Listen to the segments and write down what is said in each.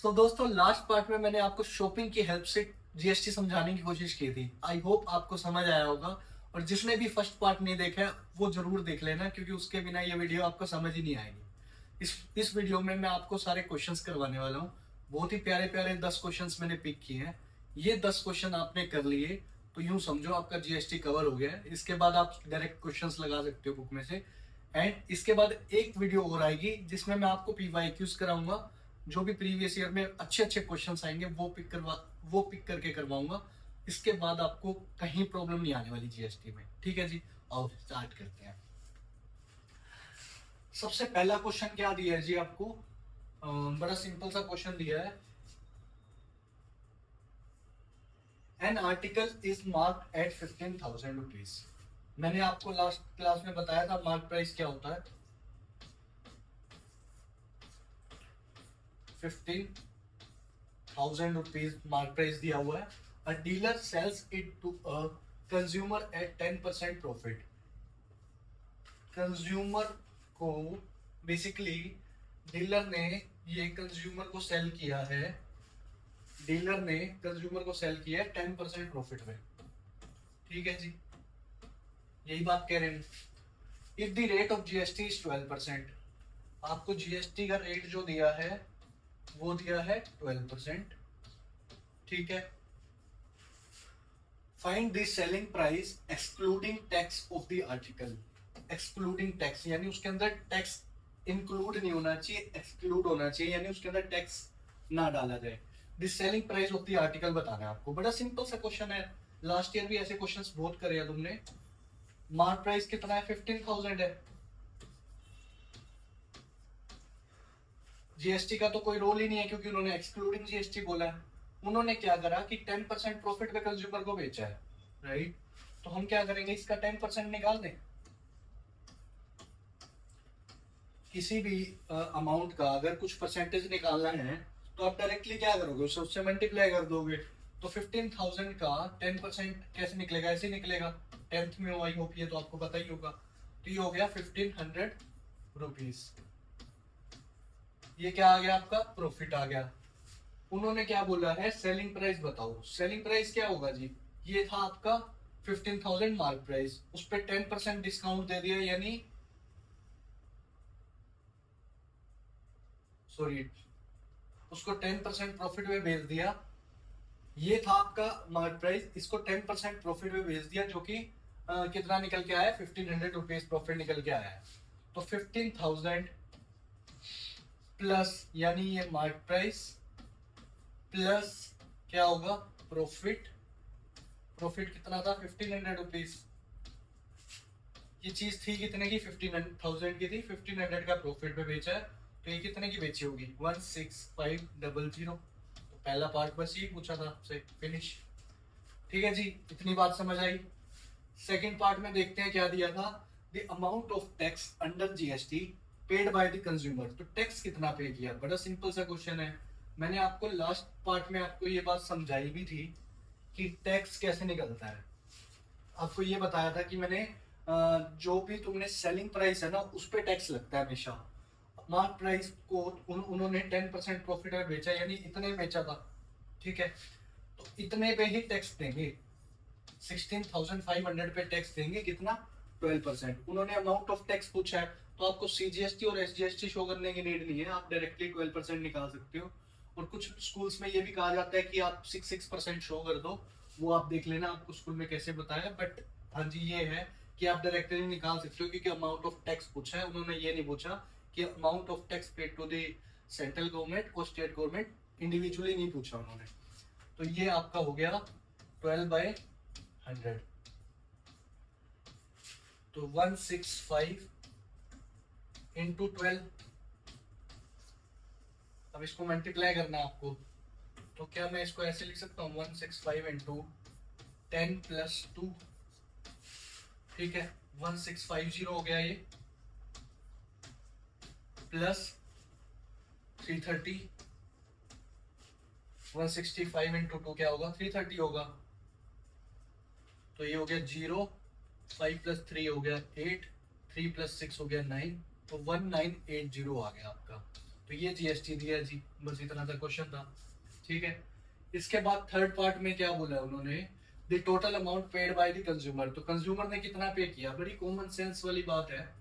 तो दोस्तों last part में मैंने आपको शॉपिंग की हेल्प से जीएसटी समझाने की कोशिश की थी। आई होप आपको समझ आया होगा। और जिसने भी फर्स्ट पार्ट नहीं देखा है वो जरूर देख लेना, क्योंकि उसके बिना ये वीडियो आपको समझ ही नहीं आएगी। इस वीडियो में मैं आपको सारे क्वेश्चंस करवाने वाला हूँ। बहुत ही प्यारे प्यारे 10 क्वेश्चंस मैंने पिक किए हैं। ये 10 क्वेश्चन आपने कर लिए तो यूं समझो आपका जीएसटी कवर हो गया है। इसके बाद आप डायरेक्ट क्वेश्चंस लगा सकते हो बुक में से। एंड इसके बाद एक वीडियो और आएगी जिसमें मैं आपको पीवाईक्यूज कराऊंगा। जो भी प्रीवियस ईयर में अच्छे अच्छे क्वेश्चंस आएंगे वो पिक करके करवाऊंगा। इसके बाद आपको कहीं प्रॉब्लम नहीं आने वाली जीएसटी में। ठीक है जी, आओ स्टार्ट करते हैं। सबसे पहला क्वेश्चन क्या दिया है जी आपको? बड़ा सिंपल सा क्वेश्चन दिया है। An article is marked at 15,000 rupees. मैंने आपको लास्ट क्लास में बताया था मार्क प्राइस क्या होता है। 15,000 रुपीज मार्क प्राइस दिया हुआ है। A dealer sells it to a consumer at 10% profit. Consumer को बेसिकली डीलर ने ये कंज्यूमर को सेल किया है। डीलर ने कंज्यूमर को सेल किया है 10% प्रॉफिट में। ठीक है जी, यही बात कह रहे हैं। If the rate of GST is 12%, आपको जीएसटी का रेट जो दिया है वो दिया है 12%। ठीक है। Find the selling price excluding tax of the article. Excluding tax यानी उसके अंदर टैक्स इंक्लूड नहीं होना चाहिए, एक्सक्लूड होना चाहिए, यानी उसके अंदर टैक्स ना डाला जाए। The selling price of the article बताना है आपको। बड़ा सिंपल सा क्वेश्चन है। लास्ट ईयर भी ऐसे क्वेश्चंस बहुत करे हैं तुमने। मार्क प्राइस कितना है? 15,000 है। जीएसटी का तो कोई रोल ही नहीं है क्योंकि उन्होंने एक्सक्लूडिंग जीएसटी बोला है। उन्होंने क्या करा कि 10% प्रॉफिट पे कंज्यूमर को बेचा है, राइट? तो हम क्या करेंगे, इसका 10% निकाल दें। किसी भी अमाउंट का अगर कुछ परसेंटेज निकालना है तो आप डायरेक्टली क्या करोगे, उससे मल्टीप्लाई कर दोगे। तो 15,000 का 10% कैसे निकलेगा? ऐसे निकलेगा। 10th में हो, आई होप ये तो आपको पता ही होगा। तो ये हो गया 1500 रुपीज। ये क्या आ गया? आपका प्रॉफिट आ गया। उन्होंने क्या बोला है? सेलिंग प्राइस बताओ। सेलिंग प्राइस क्या होगा जी? ये था आपका 15,000 मार्क प्राइस, उस पर 10% डिस्काउंट दे दिया, यानी सॉरी उसको 10% प्रॉफिट में बेच दिया। ये था आपका मार्क प्राइस, इसको 10% प्रॉफिट में बेच दिया, जो कि कितना निकल के आया? 1500 रुपीज प्रॉफिट निकल के आया है। तो 15,000 प्लस यानी ये मार्क प्राइस प्लस क्या होगा? प्रॉफिट। प्रॉफिट कितना था? 1500 रुपीज। ये चीज थी कितने की? 15,000 की थी। 1500 का प्रॉफिट पे बेचा है, तो ये कितने की बेची होगी? 16500। तो पहला पार्ट बस ये पूछा था आपसे, फिनिश। ठीक है जी, इतनी बात समझ आई। सेकंड पार्ट में देखते हैं क्या दिया था। The amount of tax under GST paid by the consumer. तो टैक्स कितना पे किया? बड़ा सिंपल सा क्वेश्चन है। मैंने आपको लास्ट पार्ट में आपको ये बात समझाई भी थी कि टैक्स कैसे निकलता है। आपको ये बताया था कि मैंने जो भी तुमने सेलिंग प्राइस है ना, उस पे टैक्स लगता है हमेशा। मार्क प्राइस को उन्होंने 10% प्रॉफिट में बेचा, यानी इतने बेचा था। ठीक है, तो इतने पे ही टैक्स देंगे। 16,500 पे टैक्स देंगे। कितना? 12%। उन्होंने अमाउंट ऑफ टैक्स पूछा है, तो आपको सीजीएसटी और एसजीएसटी शो करने की नीड नहीं है, आप डायरेक्टली 12% निकाल सकते हो। और कुछ स्कूल्स में ये भी कहा जाता है कि आप 6% शो कर दो। वो आप देख लेना आपको स्कूल में कैसे बताया, बट हाँ जी ये है कि आप डायरेक्टली निकाल सकते हो, क्योंकि अमाउंट ऑफ टैक्स पूछा है। उन्होंने ये नहीं पूछा कि amount of tax paid to the central government और स्टेट गवर्नमेंट, इंडिविजुअली नहीं पूछा उन्होंने। तो ये आपका हो गया 12/100। तो 165 इंटू 12। अब इसको मल्टीप्लाई करना है आपको। तो क्या मैं इसको ऐसे लिख सकता हूँ? 165 इंटू 10+2। ठीक है, 1650 हो गया ये, प्लस 330। 165 इंटू 2 क्या होगा? 330 होगा। तो ये हो गया 0, 5 + 3 हो गया 8, 3 + 6 हो गया 9। तो 1980 आ गया आपका। तो ये जीएसटी दिया जी, बस इतना सा क्वेश्चन था। ठीक है, इसके बाद थर्ड पार्ट में क्या बोला उन्होंने, the total amount paid by the consumer. तो कंज्यूमर ने कितना पे किया, बड़ी कॉमन सेंस वाली बात है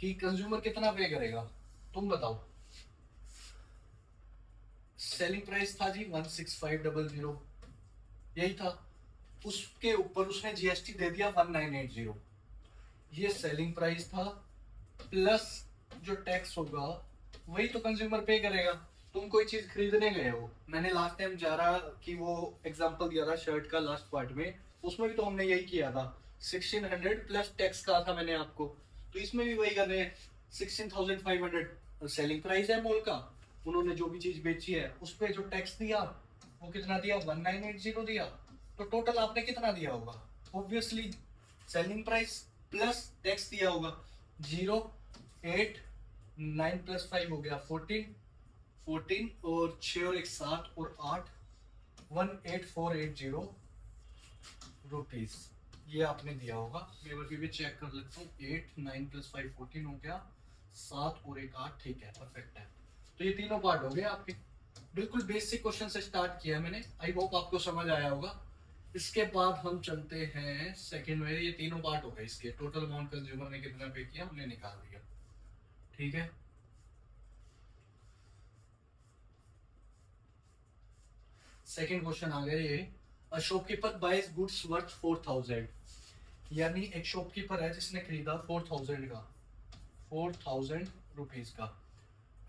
कि कंज्यूमर कितना पे करेगा, तुम बताओ। सेलिंग प्राइस था जी 16500, यही था, उसके ऊपर उसने जीएसटी दे दिया 1980। ये सेलिंग प्राइस था, प्लस जो टैक्स होगा वही तो कंज्यूमर पे करेगा। तुम कोई चीज खरीदने गए हो, मैंने लास्ट टाइम जा रहा कि वो एग्जांपल दिया था शर्ट का लास्ट पार्ट में, उसमें भी तो हमने यही किया था, 1600 प्लस टैक्स कहा था मैंने आपको, तो इसमें भी वही कर रहे हैं। 16,500 सेलिंग प्राइस है मॉल का, उन्होंने जो भी चीज बेची है उस पर जो टैक्स दिया वो कितना दिया, 1980 दिया। तो टोटल आपने कितना दिया होगा, obviously selling price plus tax दिया होगा। 0 8 9 प्लस 5 हो गया 14, 14 और 6 और 1 7 और 8, 18480 रुपीज ये आपने दिया होगा। मैं एक बार भी चेक कर लेता हूँ, 8 9 प्लस 5 14 हो गया, 7 और 1 8, ठीक है, परफेक्ट है। तो ये तीनों पार्ट हो गए आपके, बिल्कुल बेसिक क्वेश्चन से स्टार्ट किया मैंने, आई होप आपको समझ आया होगा। इसके बाद हम चलते हैं सेकंड में, ये तीनों पार्ट हो गए इसके, टोटल अमाउंट कंज्यूमर ने कितना पे किया हमने निकाल दिया। ठीक है, सेकंड क्वेश्चन आ गया ये, a shopkeeper buys goods worth 4000, यानी एक शॉपकीपर है जिसने खरीदा 4000 का, 4000 रुपीज का,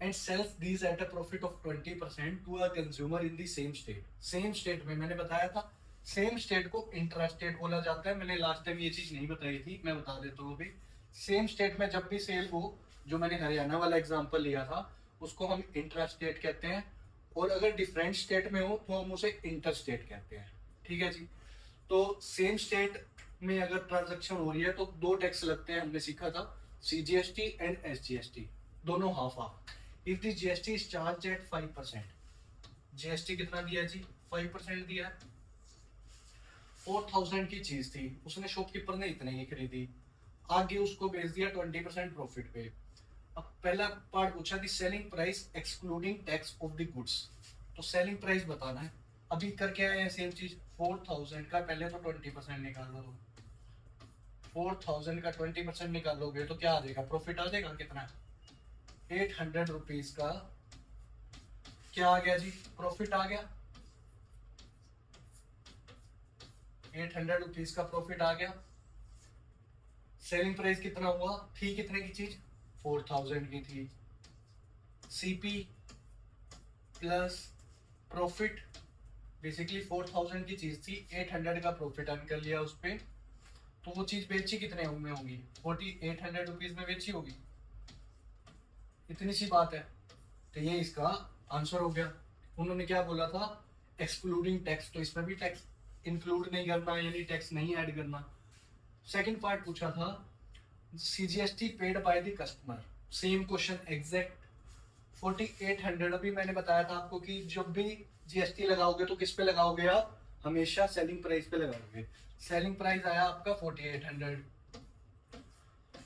and sells these at a profit of 20% to a consumer in the same state. Same state में मैंने बताया था, सेम स्टेट को इंट्रा स्टेट बोला जाता है, मैंने लास्ट टाइम ये चीज नहीं बताई थी, मैं बता देता हूँ अभी। सेम स्टेट में जब भी सेल हो, जो मैंने हरियाणा वाला एग्जांपल लिया था उसको हम इंट्रा स्टेट कहते हैं, और अगर डिफरेंट स्टेट में हो तो हम उसे इंटर स्टेट कहते हैं। ठीक है जी, तो सेम स्टेट में अगर ट्रांजैक्शन हो रही है तो दो टैक्स लगते हैं, हमने सीखा था, सीजीएसटी एंड एसजीएसटी, दोनों half half. If the GST is charge at 5%, GST कितना दिया जी, 5% दिया। 4000 की चीज थी, उसने शॉपकीपर ने इतने ही खरीदी, आगे उसको बेच दिया 20% प्रॉफिट पे। अब पहला पार्ट पूछा थी selling price excluding tax of the goods, तो सेलिंग प्राइस बताना है। अभी करके आए हैं सेम चीज, 4000 का पहले तो 20% निकाल लो, 4000 का 20% निकालोगे तो क्या आ जाएगा, प्रॉफिट आ जाएगा कितना, 800 रुपीज का क्या आ गया जी, प्रॉफिट आ गया, 800 रुपीज का प्रॉफिट आ गया। सेलिंग प्राइस कितना हुआ, थी कितने की चीज, 4000 की थी, सीपी प्लस प्रॉफिट, बेसिकली 4000 की चीज थी, 800 का प्रॉफिट अर्न कर लिया उस पे, तो वो चीज बेची कितने में होगी, 4800 रुपीज में बेची होगी, इतनी सी बात है। तो ये इसका आंसर हो गया। उन्होंने क्या बोला था, एक्सक्लूडिंग टैक्स, तो इसमें भी टैक्स इंक्लूड नहीं करना, यानी टैक्स नहीं ऐड करना। सेकंड पार्ट पूछा था CGST paid by the customer, same question exact, 4800। अभी मैंने बताया था आपको कि जब भी जीएसटी लगाओगे तो किस पे लगाओगे आप, हमेशा सेलिंग प्राइस पे लगाओगे। सेलिंग प्राइस आया आपका 4800,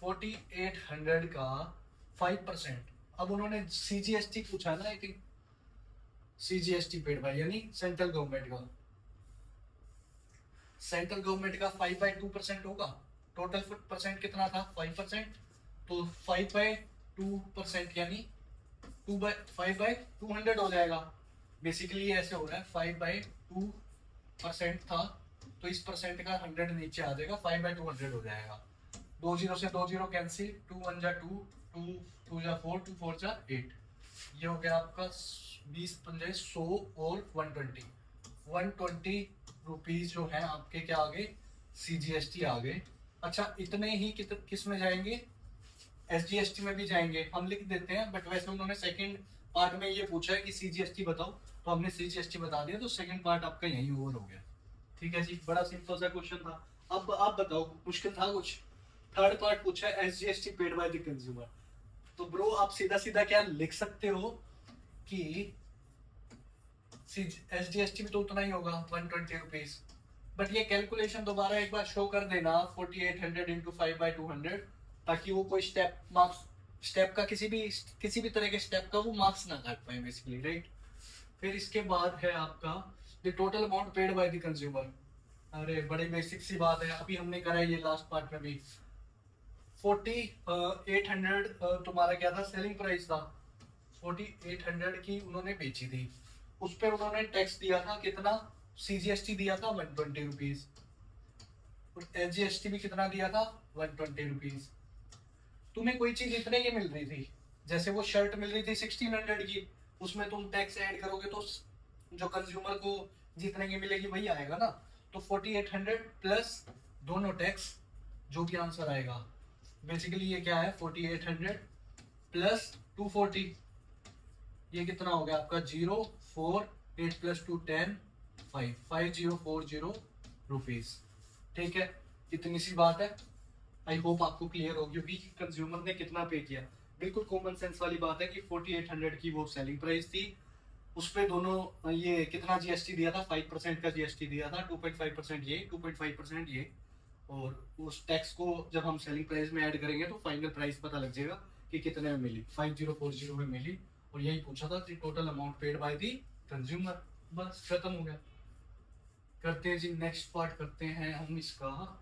4800 का 5%। अब उन्होंने सीजीएसटी पूछा ना, I think CGST paid by यानी सेंट्रल गवर्नमेंट का, सेंट्रल गवर्नमेंट का 5/2% होगा, टोटल परसेंट कितना था 5%, तो 5/2% यानी 5/200 हो जाएगा। बेसिकली ये ऐसे हो रहा है, 5/2% था तो इस परसेंट का 100 नीचे आ जाएगा, 5/200 हो जाएगा। 2 0 से 2 0 कैंसिल, 2 1 जा 2, 2 2 जा 4, 2 4 जा 8, ये हो गया आपका 20 पंजे 100 और 120 रुपीज जो है आपके क्या आ गए, सीजीएसटी आ गए। अच्छा इतने ही किस में जाएंगे, एसजीएसटी में भी जाएंगे, हम लिख देते हैं, बट वैसे उन्होंने सेकंड पार्ट में ये पूछा है कि सीजीएसटी बताओ, तो हमने सीजीएसटी बता दिया, तो सेकंड पार्ट आपका यही ओवर हो गया। ठीक है जी, बड़ा सिंपल सा क्वेश्चन था। अब आप बताओ, मुश्किल था कुछ। थर्ड पार्ट पूछा है SGST paid by the consumer, तो ब्रो आप सीधा सीधा क्या लिख सकते हो कि एसजीएसटी भी तो उतना ही होगा 120 रुपीज, बट ये कैलकुलेशन दोबारा एक बार शो कर देना 4800 इंटू 5/200, ताकि वो कोई स्टेप मार्क्स स्टेप का किसी भी तरह के स्टेप का वो मार्क्स ना काट पाए बेसिकली, राइट। फिर इसके बाद है आपका the total amount paid by the consumer. अरे बड़ी बेसिक सी बात है, अभी हमने करा है ये लास्ट पार्ट में भी। 4800 तुम्हारा क्या था, सेलिंग प्राइस था। 4800 की उन्होंने बेची थी, उस पर उन्होंने टैक्स दिया था कितना, CGST दिया था 120 रुपीज, और SGST भी कितना दिया था, 120 रुपीज। तुम्हें कोई चीज इतने की मिल रही थी, जैसे वो शर्ट मिल रही थी 1600 की, उसमें तुम टैक्स ऐड करोगे तो जो कंज्यूमर को जितने की मिलेगी वही आएगा ना। तो 4800 प्लस दोनों टैक्स, जो भी आंसर आएगा। बेसिकली ये क्या है, 4800 प्लस 240, ये कितना हो गया आपका 0, 4, 8 प्लस 2 10, 5, 5040 रुपीज। ठीक है, इतनी सी बात है। आई होप आपको क्लियर होगी कि कंज्यूमर ने कितना पे किया। बिल्कुल कॉमन सेंस वाली बात है कि 4800 की वो सेलिंग प्राइस थी, उस पे दोनों ये कितना GST दिया था, 5% का GST दिया था, 2.5% ये, 2.5% ये, और उस टैक्स को जब हम सेलिंग प्राइस में ऐड करेंगे तो फाइनल प्राइस पता लग जाएगा कि कितने में मिली, 5040 में मिली। और यही पूछा था कि total amount paid by the consumer. बस खत्म हो गया। करते हैं जी नेक्स्ट पार्ट, करते हैं हम इसका।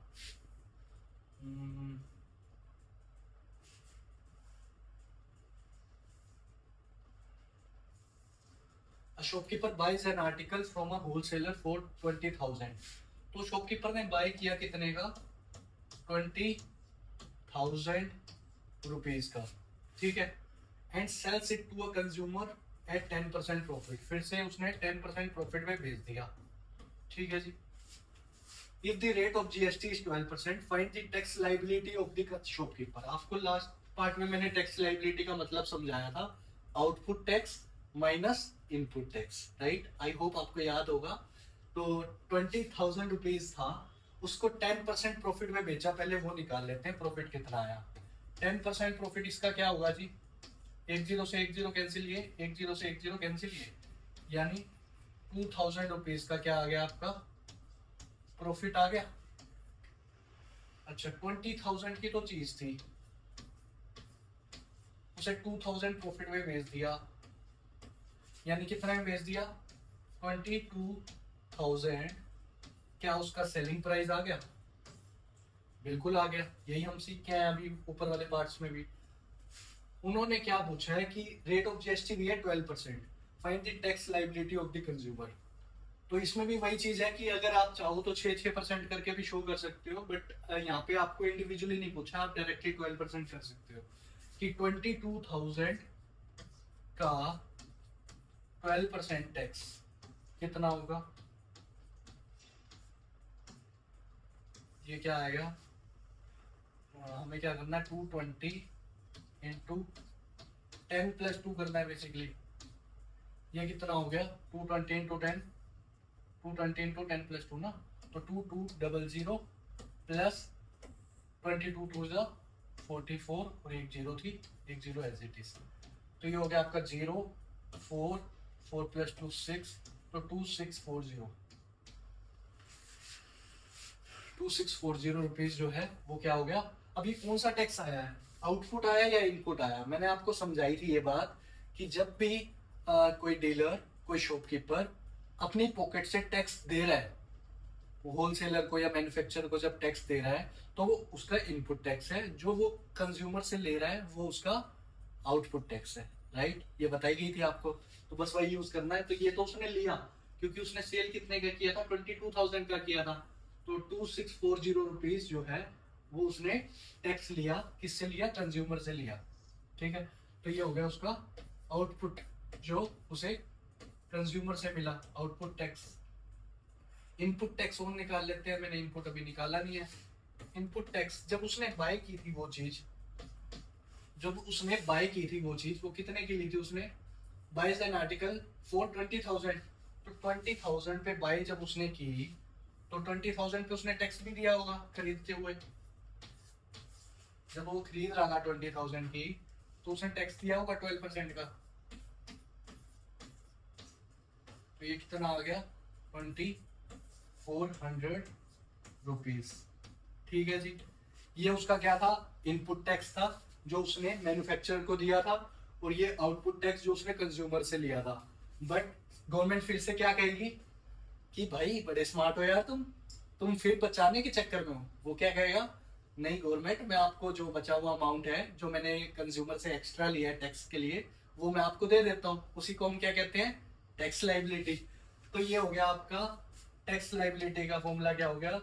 A shopkeeper buys an article from a wholesaler for 20,000। तो शॉपकीपर ने बाय किया कितने का, 20,000 रुपीज का, ठीक है। And sells it to a consumer at 10% profit, फिर से उसने 10% प्रॉफिट में बेच दिया, ठीक है जी। If the rate of GST is 12%, find the tax liability of the shopkeeper. आपको लास्ट पार्ट में मैंने टैक्स लायबिलिटी का मतलब समझाया था, output tax minus input tax, right. I hope आपको याद होगा। तो 20,000 रुपीज था, उसको 10% प्रॉफिट में बेचा, पहले वो निकाल लेते हैं प्रॉफिट कितना आया। 10% प्रॉफिट इसका क्या होगा जी, 10 से 10 कैंसिल, ये 10 से 10 कैंसिल, ये यानी 2000 रुपीज का क्या आ गया आपका प्रॉफिट आ गया। अच्छा 20,000 की तो चीज थी, उसे 2000 प्रॉफिट में बेच दिया, यानी कितना में बेच दिया, 22,000। क्या उसका सेलिंग प्राइस आ गया, बिल्कुल आ गया। यही हम सीख के आए अभी ऊपर वाले पार्ट्स में भी। उन्होंने क्या पूछा है कि रेट ऑफ GST भी है 12%, find the tax liability of the consumer. तो इसमें भी वही चीज है कि अगर आप चाहो तो 6% करके भी शो कर सकते हो, बट यहाँ पे आपको इंडिविजुअली नहीं पूछा, आप डायरेक्टली 12% कर सकते हो कि 22,000 का 12% टैक्स कितना होगा। ये क्या आएगा, हमें क्या करना है, 220 इंटू 10 प्लस 2 करना है बेसिकली। ये कितना हो गया, 220 इंटू 10, 220 इंटू 10 प्लस 2 ना, तो 2200 प्लस 22 टू जा 44, और एक जीरो थी, एक जीरो एज इट इज। तो ये हो गया आपका 0, 4, 4 प्लस 2 6, तो 2640 रुपीज जो है वो क्या हो गया। अभी कौन सा टैक्स आया है, आउटपुट आया या इनपुट आया। मैंने आपको समझाई थी ये बात कि जब भी कोई डीलर, कोई शॉपकीपर अपनी पॉकेट से टैक्स दे रहा है, होलसेलर को या मैन्युफैक्चरर को जब टैक्स दे रहा है तो वो उसका इनपुट टैक्स है, जो वो कंज्यूमर से ले रहा है वो उसका आउटपुट टैक्स है, राइट। ये बताई गई थी आपको, तो बस वही यूज करना है। तो ये तो उसने लिया क्योंकि उसने सेल कितने का किया था, 22,000 का किया था, तो 2640 रुपीज जो है वो उसने टैक्स लिया, किससे लिया, कंज्यूमर से लिया, ठीक है। तो ये हो गया उसका आउटपुट जो उसे कंज्यूमर से मिला, आउटपुट टैक्स। इनपुट टैक्स और निकाल लेते हैं, मैंने इनपुट अभी निकाला नहीं है। इनपुट टैक्स जब उसने बाय की थी वो चीज, वो कितने की ली थी, उसने बाइज एन आर्टिकल फॉर 20,000। तो 20,000 पे बाय जब उसने की तो 20,000 पे उसने टैक्स भी दिया होगा खरीदते हुए। जब वो खरीद रहा था 20,000 की तो उसने टैक्स दिया होगा 12% का। तो ये कितना आ गया, 2400 रुपीज, ठीक है जी। ये उसका क्या था, इनपुट टैक्स था। जो उसने मैन्युफैक्चरर को दिया था और ये आउटपुट टैक्स जो उसने कंज्यूमर से लिया था। बट गवर्नमेंट फिर से क्या कहेगी कि भाई बड़े स्मार्ट हो यार तुम फिर बचाने के चक्कर में हो। वो क्या कहेगा, नहीं गवर्नमेंट, मैं आपको जो बचा हुआ अमाउंट है जो मैंने कंज्यूमर से एक्स्ट्रा लिया है टैक्स के लिए, वो मैं आपको दे देता हूँ। उसी को हम क्या कहते हैं, टैक्स लाइबिलिटी। तो ये हो गया आपका टैक्स लाइबिलिटी का फॉर्मूला क्या हो गया,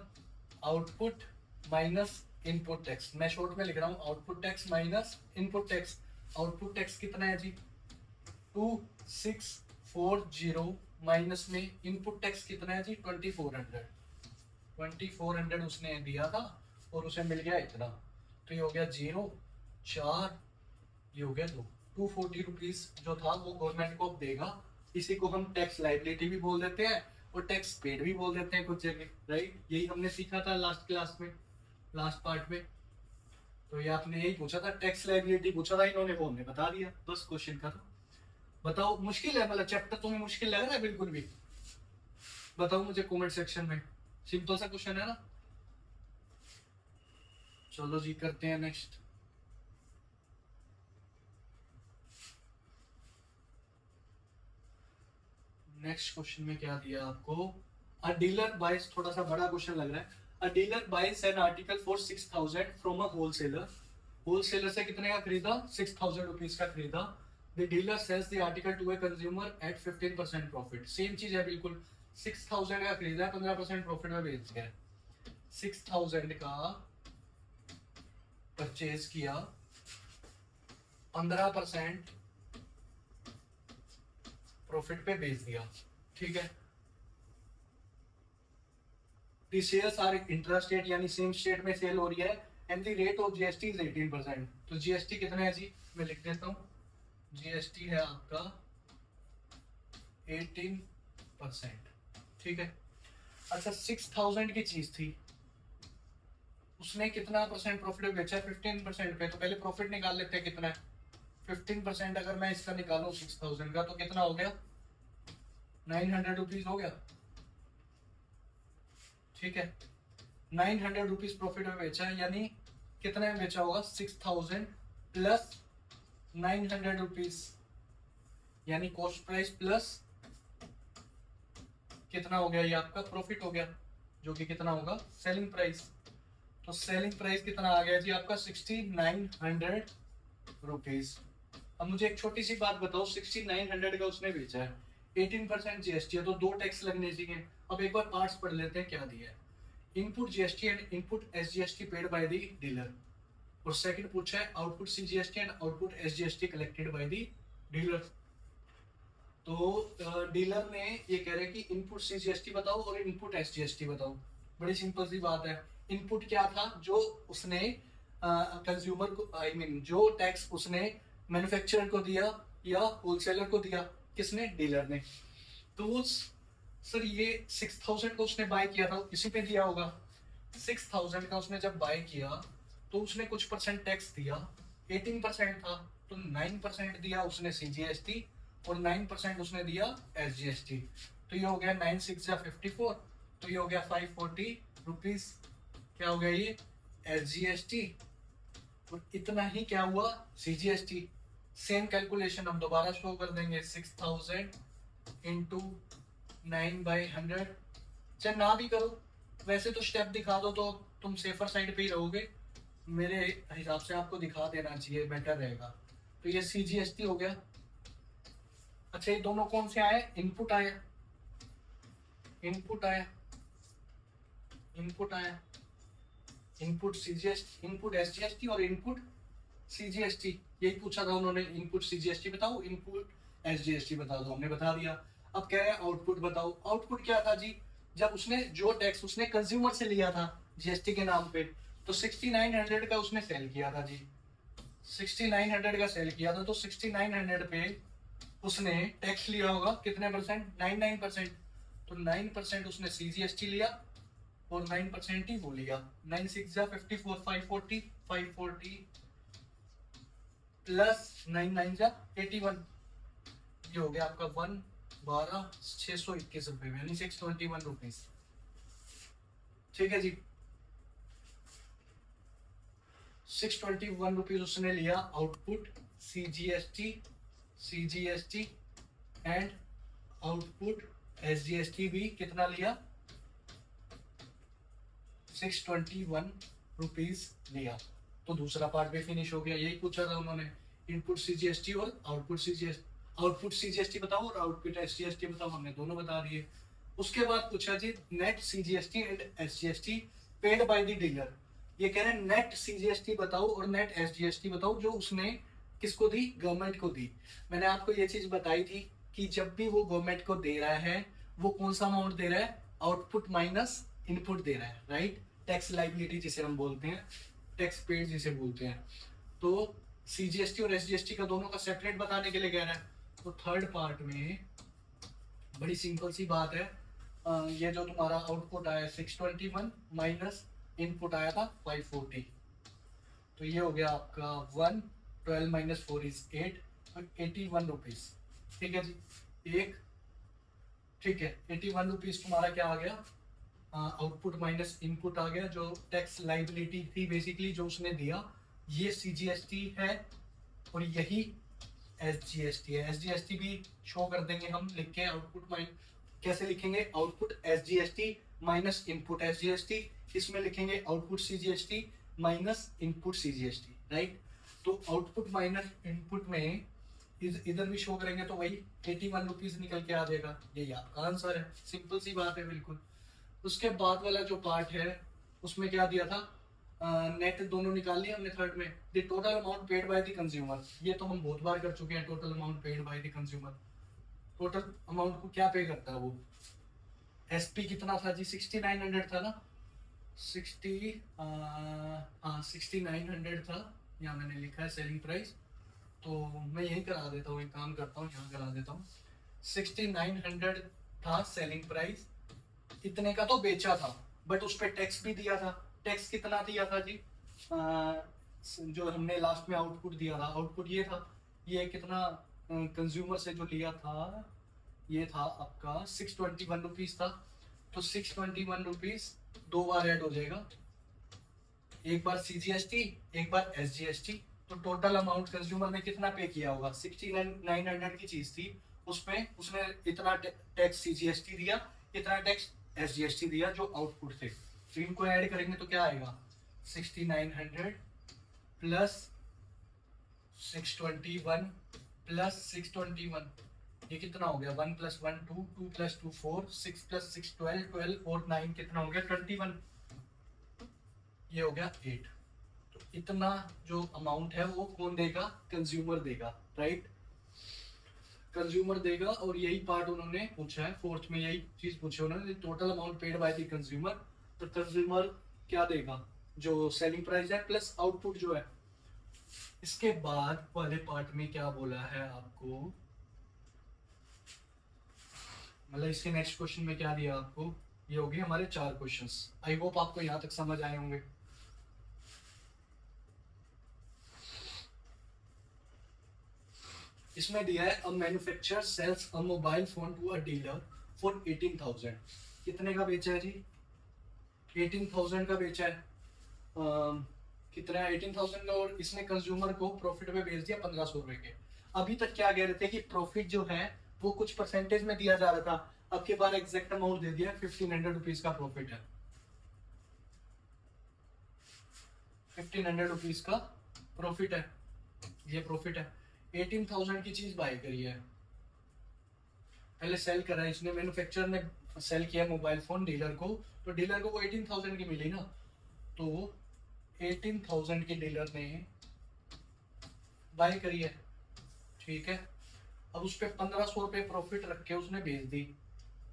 आउटपुट माइनस इनपुट टैक्स। मैं शॉर्ट में लिख रहा हूँ output tax minus input tax. Output tax कितना है जी 2640 माइनस में इनपुट टैक्स कितना है जी 2400 उसने दिया था और उसे मिल गया इतना। तो ये हो गया 0 4, ये हो गया 240 रुपीज जो था वो गवर्नमेंट को अब देगा। इसी को हम टैक्स लाइबिलिटी भी बोल देते हैं और टैक्स पेड भी बोल देते हैं कुछ जगह, राइट। यही हमने सीखा था लास्ट क्लास में, लास्ट पार्ट में। तो ये आपने यही पूछा था, टैक्स लाइबिलिटी पूछा था इन्होंने, वो हमने बता दिया, बस क्वेश्चन खत्म। बताओ मुश्किल है, मतलब चैप्टर तुम्हें मुश्किल लग रहा है बिल्कुल भी? बताओ मुझे कमेंट सेक्शन में। सिंपल सा क्वेश्चन है ना। चलो जी करते हैं नेक्स्ट। नेक्स्ट क्वेश्चन में क्या दिया आपको, अ डीलर बाइज, थोड़ा सा बड़ा क्वेश्चन लग रहा है। A dealer buys an article for 6000 from a wholesaler. Wholesaler से कितने का खरीदा, 6000 रुपीज का खरीदा। The dealer sells the article to a consumer at 15% profit. Same चीज है बिल्कुल, 6000 का खरीदा है, 15% प्रॉफिट में बेच दिया है। 6000 का परचेज किया, 15% प्रॉफिट पे बेच दिया, ठीक है। द शेयर्स आर इंट्रास्टेट यानी सेम स्टेट में सेल हो रही है and the rate of GST is 18%। तो जीएसटी कितना है जी, मैं लिख देता हूँ, जीएसटी है आपका 18%, ठीक है। अच्छा 6000 की चीज थी, उसने कितना परसेंट प्रॉफिट बेचा, 15% पे। तो पहले प्रॉफिट निकाल लेते हैं कितना है, 15% अगर मैं इसका निकालू 6000 का तो कितना हो गया, 900 रुपीज हो गया, ठीक है। 900 रुपीज प्रॉफिट में बेचा है, यानी कितना में बेचा होगा, 6000 प्लस 900 रुपीज, यानी कॉस्ट प्राइस प्लस कितना हो गया, ये आपका प्रॉफिट हो गया, जो कि कितना होगा, सेलिंग प्राइस। तो सेलिंग प्राइस कितना आ गया जी आपका 6900 रुपीज। अब मुझे एक छोटी सी बात बताओ, 6900 का उसने बेचा है, 18% जीएसटी है, तो 2 टैक्स लगने चाहिए। अब एक बार पार्ट्स पढ़ लेते हैं क्या दिया है। Input GST and input SGST paid by the dealer, और सेकंड पूछा है output CGST and output SGST collected by the dealer. तो डीलर ने ये कह रहे हैं कि इनपुट सीजीएसटी बताओ और इनपुट एसजीएसटी बताओ। बड़ी सिंपल सी बात है, इनपुट क्या था, जो उसने कंज्यूमर को, आई मीन जो टैक्स उसने मैन्युफैक्चरर को दिया या होलसेलर को दिया, किसने, डीलर ने। तो सर ये 6000 का उसने बाय किया था, किसी पे दिया होगा, 6000 का उसने जब बाय किया तो उसने कुछ परसेंट टैक्स दिया, 18% था, तो 9% दिया उसने सीजीएसटी और 9% उसने दिया एसजीएसटी। तो ये हो गया 9 6 या 54, तो ये हो गया 540 रुपीज, क्या हो गया ये एसजीएसटी, और इतना ही क्या हुआ सीजीएसटी। सेम कैलकुलेशन हम दोबारा शो कर देंगे, 6000 इंटू 9/100। चाहे ना भी करो, वैसे तो स्टेप दिखा दो तो तुम सेफर साइड पे ही रहोगे, मेरे हिसाब से आपको दिखा देना चाहिए, बेटर रहेगा। तो ये सीजीएसटी हो गया। अच्छा ये दोनों कौन से आए, इनपुट आया, इनपुट आया, इनपुट आया, इनपुट सीजीएसटी, इनपुट एसजीएसटी और इनपुट सीजीएसटी, यही पूछा था उन्होंने, इनपुट सीजीएसटी बताओ, इनपुट एसजीएसटी बता दो, हमने बता दिया। अब कह रहे हैं आउटपुट बताओ। आउटपुट क्या था जी, जब उसने जो टैक्स उसने कंज्यूमर से लिया था जीएसटी के नाम पे, तो 6900 का उसने सेल किया था जी, 6900 का सेल किया था, तो 6900 पे उसने टैक्स लिया होगा कितने परसेंट, 99%। तो 9% उसने सीजीएसटी लिया और 9% ही वो लिया, 9 6 या 54, 540, 540 प्लस 9 9 या 81, ये हो गया आपका 1,12,621 रुपए में, यानी 621 रुपीज, ठीक है जी। 621 रुपीज उसने लिया output C G S T and output SGST भी कितना लिया, 621 रुपीज लिया। तो दूसरा पार्ट भी फिनिश हो गया। यही पूछा था उन्होंने, इनपुट CGST और आउटपुट CGST बताओ और आउटपुट SGST बताओ, हमने दोनों बता दिए। उसके बाद पूछा जी net CGST and SGST paid by the dealer. ये कह रहे हैं नेट CGST बताओ और नेट SGST बताओ जो उसने किसको दी, गवर्नमेंट को दी। मैंने आपको ये चीज बताई थी कि जब भी वो गवर्नमेंट को दे रहा है वो कौन सा अमाउंट दे रहा है, आउटपुट माइनस इनपुट दे रहा है, राइट। टैक्स लाइबिलिटी जिसे हम बोलते हैं, टैक्स पेड जिसे बोलते हैं। तो CGST और SGST का दोनों का सेपरेट बताने के लिए कह रहा है। तो थर्ड पार्ट में बड़ी सिंपल सी बात है, ये जो तुम्हारा आउटपुट आया 621 माइनस इनपुट आया था 540, तो ये हो गया आपका 112 माइनस 4 इज 8 और 81 रुपीज। ठीक है जी, एक ठीक है 81 रुपीज तुम्हारा क्या आ गया, आउटपुट माइनस इनपुट आ गया, जो टैक्स लाइबिलिटी थी बेसिकली जो उसने दिया। ये CGST है और यही SGST है। SGST भी शो कर देंगे हम लिख के, आउटपुट कैसे लिखेंगे, output SGST minus input SGST, इसमें लिखेंगे output CGST minus input CGST, right. तो आउटपुट माइनस इनपुट में इधर भी शो करेंगे तो वही 81 रुपीज निकल के आ जाएगा। यही आपका आंसर है, सिंपल सी बात है बिल्कुल। उसके बाद वाला जो पार्ट है उसमें क्या दिया था, नेट दोनों निकाल लिया हमने थर्ड में, the total amount paid by the consumer. ये तो हम बहुत बार कर चुके हैं, total amount paid by the consumer. Total amount को क्या पे करता है वो, SP कितना था जी, 6900 था ना, 6900 था, यहाँ मैंने लिखा है सेलिंग प्राइस, तो मैं यही करा देता हूँ, एक काम करता हूँ यहाँ करा देता हूँ। 6900 था सेलिंग प्राइस, इतने का तो बेचा था, बट उस पर टैक्स भी दिया था। टैक्स कितना दिया था जी, जो हमने लास्ट में आउटपुट दिया था, आउटपुट ये था, ये कितना कंज्यूमर से जो लिया था, ये था आपका 621 रुपीज था। तो 621 रुपीज दो बार ऐड हो जाएगा, एक बार CGST एक बार SGST। तो टोटल अमाउंट कंज्यूमर ने कितना पे किया होगा, 6900 की चीज थी, उसमें उसने इतना टैक्स CGST दिया, इतना टैक्स SGST दिया जो आउटपुट थे। तो इनको ऐड करेंगे तो क्या आएगा, 6900 प्लस 621 प्लस 621, ये कितना हो गया, 1 + 1 2, 2 + 2 4, 6 + 6 12, 12 और 9 कितना हो गया 21, ये हो गया 8। तो इतना जो अमाउंट है वो कौन देगा, कंज्यूमर देगा, राइट, कंज्यूमर देगा। और यही पार्ट उन्होंने पूछा है, फोर्थ में यही चीज पूछी उन्होंने, total amount paid by the consumer. तो कंज्यूमर क्या देगा, जो सेलिंग प्राइस है प्लस आउटपुट जो है। इसके बाद वाले पार्ट में क्या बोला है आपको, मतलब इसके नेक्स्ट क्वेश्चन में क्या दिया आपको, ये हो गए हमारे 4 क्वेश्चंस। आई होप आपको यहाँ तक समझ आए होंगे। इसमें दिया है a manufacturer sells a mobile phone to a dealer for 18,000। कितने का बेचा है जी, 18,000 का बेचा है, कितना 18,000 का, और इसने कंज्यूमर को प्रॉफिट में बेच दिया 1500 रुपए के। अभी तक क्या कह रहे थे कि प्रॉफिट जो है वो कुछ परसेंटेज में दिया जा रहा था, अब के बार एग्जैक्ट अमाउंट दे दिया, 1500 रुपीज का प्रॉफिट है, 1500 रुपीज का प्रॉफिट है, ये प्रॉफिट है। 18,000 की चीज बाय करी है, पहले सेल करा है इसने, मैन्युफैक्चरर ने सेल किया मोबाइल फोन डीलर को, तो डीलर को वो 18,000 की मिली ना, तो 18,000 की डीलर ने बाय करी है, ठीक है। अब उस पर 1500 रुपये प्रॉफिट रख के उसने भेज दी,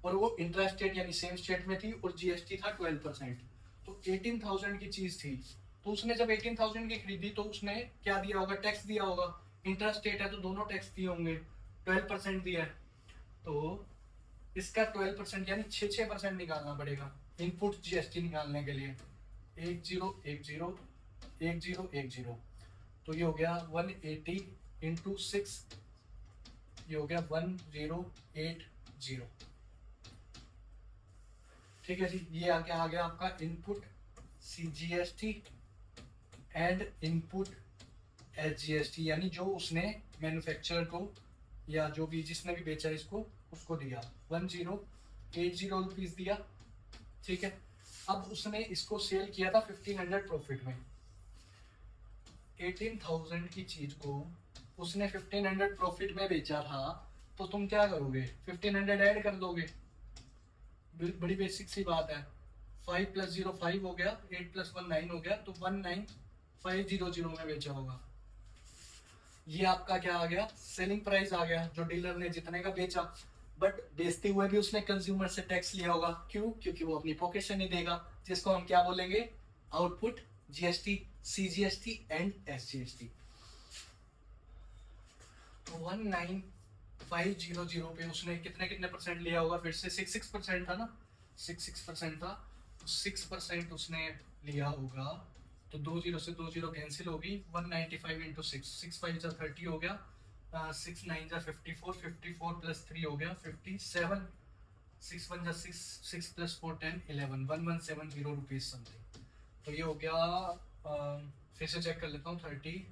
और वो इंट्रा स्टेट यानी सेम स्टेट में थी, और GST था 12%। तो 18,000 की चीज थी, तो उसने जब 18,000 की खरीदी तो उसने क्या दिया होगा, टैक्स दिया होगा, इंट्रा स्टेट है तो दोनों टैक्स दिए होंगे, 12% दिया है, तो इसका 12% यानी 6% निकालना पड़ेगा इनपुट GST निकालने के लिए, 10101010, तो ये हो गया 180 × 6, ये हो गया 1080। ठीक है जी, ये आ गया आपका input CGST and input SGST, यानी जो उसने मैन्युफैक्चरर को या जो भी जिसने भी बेचा इसको उसको दिया 1080 रुपीज दिया, ठीक है। अब उसने इसको सेल किया था 1500 प्रॉफिट में। 18,000 की चीज को उसने 1500 प्रॉफिट में बेचा था, तो तुम क्या करोगे, 1500 ऐड कर दोगे। बड़ी बेसिक सी बात है। 5 + 0 5 हो गया, 8 + 1 9 हो गया, तो 19500 में बेचा होगा। ये आपका क्या आ गया, सेलिंग प्राइस आ गया, जो डीलर ने जितने का बेचा। बट बेचते हुए भी उसने कंज्यूमर से टैक्स लिया होगा, क्यों, क्योंकि वो अपनी पॉकेट से नहीं देगा, जिसको हम क्या बोलेंगे, output GST, CGST and SGST। तो 19500 पे उसने कितने कितने परसेंट लिया होगा, फिर से 6% था ना, 6% था, तो 6% उसने लिया होगा। तो 20 से 20 कैंसिल होगी, 195 इंटू 6, 6 5 जा 30 हो गया, 6 9 जा 54, 54 + 3 हो गया 57, 6 1 जा 6, 6 + 4 10 11, 1170 रुपीज समथिंग। तो ये हो गया, फिर से चेक कर लेता हूँ, 30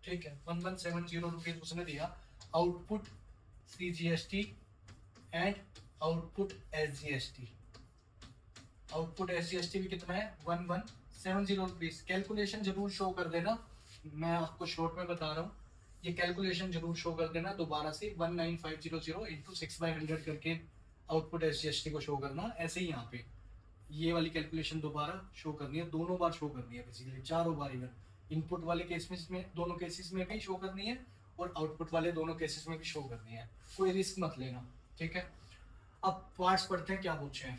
ठीक है, 1170 रुपीज उसने दिया, output CGST and output SGST। Output SGST भी कितना है, 1170 रुपीज। कैलकुलेशन जरूर शो कर देना, मैं आपको शॉर्ट में बता रहा हूँ, ये कैलकुलेशन जरूर शो कर देना दोबारा से, 19500 इंटू 6/100 करके आउटपुट SGST को शो करना, ऐसे ही यहाँ पे ये वाली कैलकुलेशन दोबारा शो करनी है, दोनों बार शो करनी है, बेसिकली चारों बार। इवन इनपुट वाले केस में दोनों केसेस में भी शो करनी है, और आउटपुट वाले दोनों केसेस में भी शो करनी है, कोई रिस्क मत लेना, ठीक है। अब पार्ट्स पढ़ते हैं, क्या पूछे हैं।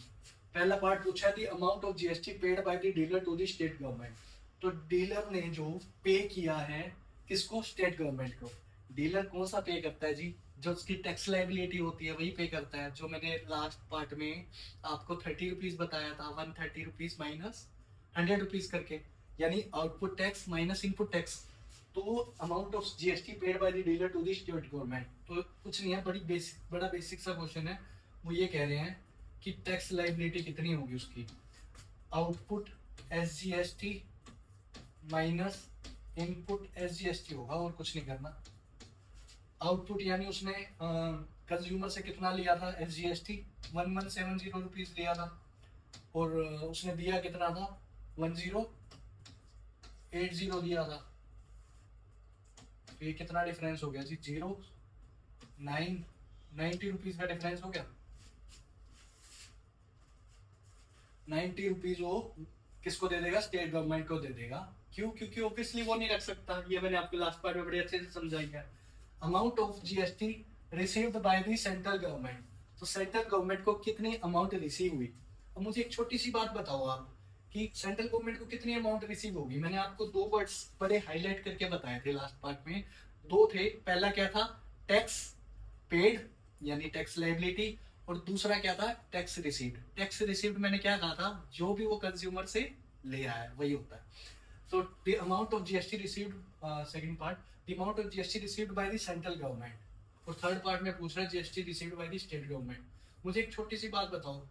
पहला पार्ट पूछा है, the amount of GST paid by the dealer to the state government. तो डीलर ने जो पे किया है किसको, स्टेट गवर्नमेंट को। डीलर कौन सा पे करता है जी, जो उसकी टैक्स लाइबिलिटी होती है वही पे करता है, जो मैंने लास्ट पार्ट में आपको 30 रुपीज बताया था, 130 रुपीज माइनस 100 रुपीज करके, यानी output tax minus input tax. तो amount of GST paid by the dealer to the state government, तो कुछ नहीं है, बड़ा बेसिक सा क्वेश्चन है। वो ये कह रहे हैं कि टैक्स लाइबिलिटी कितनी होगी उसकी, output SGST minus input SGST होगा, और कुछ नहीं करना। आउटपुट यानी उसने कंज्यूमर से कितना लिया था SGST, 1170 रुपीज लिया था, और उसने दिया कितना था, 1080 दिया था। तो ये कितना डिफरेंस हो गया जी, 90 रुपीज का डिफरेंस हो गया। 90 रुपीज वो किसको दे देगा, स्टेट गवर्नमेंट को दे देगा। क्यों, क्योंकि ऑब्वियसली वो नहीं रख सकता, ये मैंने आपके लास्ट पार्ट में बड़े अच्छे से समझाई है। Amount of GST received by the central government, तो सेंट्रल गवर्नमेंट को कितनी अमाउंट रिसीव हुई। अब मुझे एक छोटी सी बात बताओ आप, कि सेंट्रल गवर्नमेंट को कितनी अमाउंट रिसीव होगी। मैंने आपको 2 वर्ड्स बड़े हाईलाइट करके बताए थे लास्ट पार्ट में, 2 थे। पहला क्या था, टैक्स पेड यानी टैक्स लाइबिलिटी, और दूसरा क्या था, टैक्स रिसीव्ड। टैक्स रिसीव्ड मैंने क्या कहा था, जो भी वो कंज्यूमर से ले आया है वही होता है। तो the amount of GST received, second part, the amount of GST received by the central government, और थर्ड पार्ट में पूछ रहा है GST received by the state government. मुझे एक छोटी सी बात बताओ,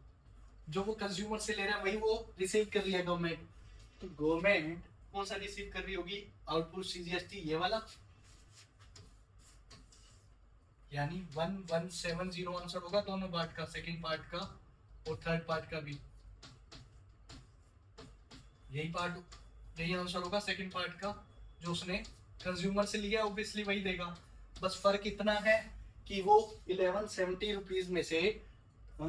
जो वो कंज्यूमर से ले रहा है वही वो रिसीव कर रही है गवर्नमेंट, तो गवर्नमेंट कौन सा रिसीव कर रही होगी, आउटपुट CGST ये वाला, यानी 1170 आंसर होगा दोनों पार्ट का, सेकंड पार्ट का और थर्ड पार्ट का भी। यही पार्ट, यही आंसर होगा सेकंड पार्ट का, जो उसने कंज्यूमर से लिया ऑब्वियसली वही देगा। बस फर्क इतना है कि वो 1170 रुपीज में से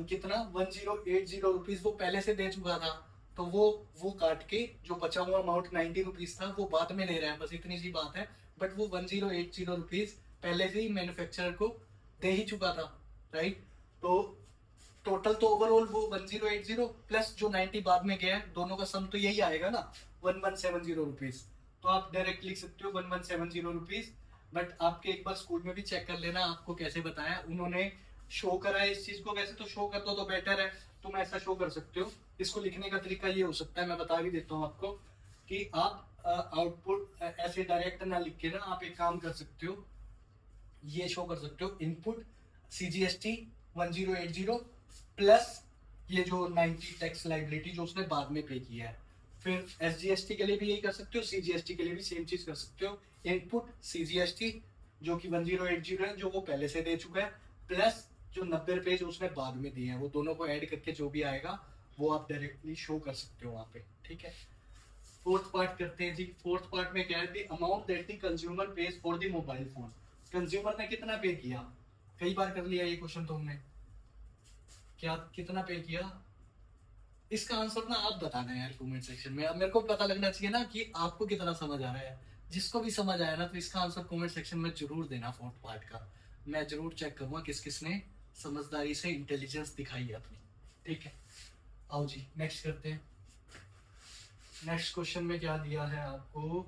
कितना 1080 रुपीज वो पहले से दे चुका था, तो वो काट के जो बचा हुआ अमाउंट 90 रुपीज था वो बाद में ले रहा है, बस इतनी सी बात है। बट वो 1080 रुपीज पहले से ही मैन्युफैक्चरर को दे ही चुका था, राइट। तो टोटल तो ओवरऑल वो 1080 प्लस जो 90 बाद में गया है, दोनों का सम तो यही आएगा ना, 1170 रुपीज। तो आप डायरेक्ट लिख सकते हो 1170 रुपीज। बट आपके एक बार स्कूल में भी चेक कर लेना आपको कैसे बताया उन्होंने, शो करा है इस चीज को, वैसे तो शो कर दो तो बेटर है, तुम ऐसा शो कर सकते हो। इसको लिखने का तरीका ये हो सकता है, मैं बता भी देता हूँ आपको, कि आप आउटपुट ऐसे डायरेक्ट ना लिख के ना, आप एक काम कर सकते हो, ये शो कर सकते हो, इनपुट CGST 1080 प्लस ये जो 90 टैक्स लाइबिलिटी जो उसने बाद में पे किया है। फिर SGST के लिए भी यही कर सकते हो, CGST के लिए भी सेम चीज कर सकते हो। इनपुट CGST जो कि 1080 है, जो वो पहले से दे चुका है, प्लस जो 90 रुपए जो उसने बाद में दिए हैं, वो दोनों को ऐड करके जो भी आएगा वो आप डायरेक्टली शो कर सकते हो वहां पे। ठीक है, फोर्थ पार्ट करते हैं जी। फोर्थ पार्ट में क्या है, the amount that the consumer page for the mobile phone. Consumer ने कितना पे किया, कई बार कर लिया ये क्वेश्चन तुमने, क्या कितना पे किया, इसका आंसर ना आप बताना है यार कमेंट सेक्शन में। अब मेरे को पता लगना चाहिए ना कि आपको कितना समझ आ रहा है। जिसको भी समझ आया ना तो इसका आंसर कमेंट सेक्शन में जरूर देना फोर्थ पार्ट का। मैं जरूर चेक करूंगा किस किसने समझदारी से इंटेलिजेंस दिखाई है अपनी। ठीक है, आओ जी नेक्स्ट करते हैं। नेक्स्ट क्वेश्चन में क्या दिया है आपको,